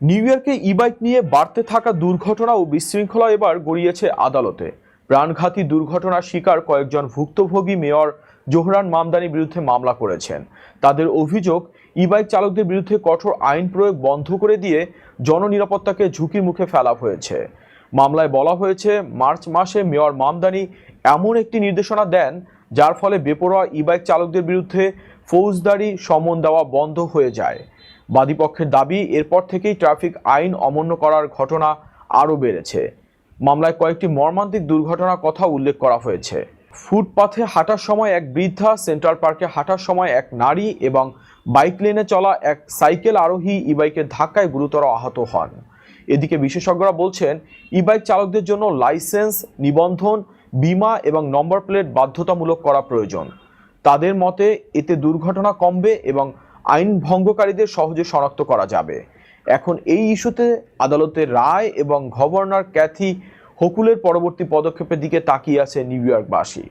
New ইয়র্কে ই bike নিয়ে বাড়তে থাকা দুর্ঘটনা ও বিশৃঙ্খলা এবার গড়িয়েছে আদালতে। প্রাণঘাতী দুর্ঘটনার শিকার কয়েকজন ভুক্তভোগী মেয়র জোহরান মামদানির বিরুদ্ধে মামলা করেছেন। তাদের অভিযোগ, ই বাইক চালকদের বিরুদ্ধে কঠোর আইন প্রয়োগ বন্ধ করে দিয়ে জননিরাপত্তাকে ঝুঁকির মুখে ফেলা হয়েছে। মামলায় বলা হয়েছে, মার্চ মাসে মেয়র মামদানি এমন একটি নির্দেশনা দেন যার ফলে বেপরোয়া ই বাইক চালকদের বিরুদ্ধে ফৌজদারি সমন দেওয়া বন্ধ হয়ে যায়। বাদীপক্ষের দাবি, এরপর থেকেই ট্রাফিক আইন অমান্য করার ঘটনা আরও বেড়েছে। মামলায় কয়েকটি মর্মান্তিক দুর্ঘটনার কথা উল্লেখ করা হয়েছে। ফুটপাথে হাঁটার সময় এক বৃদ্ধা, সেন্ট্রাল পার্কে হাঁটার সময় এক নারী এবং বাইক লেনে চলা এক সাইকেল আরোহী ই বাইকের ধাক্কায় গুরুতর আহত হন। এদিকে বিশেষজ্ঞরা বলছেন, ই বাইক চালকদের জন্য লাইসেন্স, নিবন্ধন, বীমা এবং নম্বর প্লেট বাধ্যতামূলক করা প্রয়োজন। তাদের মতে এতে দুর্ঘটনা কমবে এবং আইন ভঙ্গকারীদের সহজে শনাক্ত করা যাবে। এখন এই ইস্যুতে আদালতের রায় এবং গভর্নর ক্যাথি হোকুলের পরবর্তী পদক্ষেপের দিকে তাকিয়ে আছে নিউ ইয়র্কবাসী।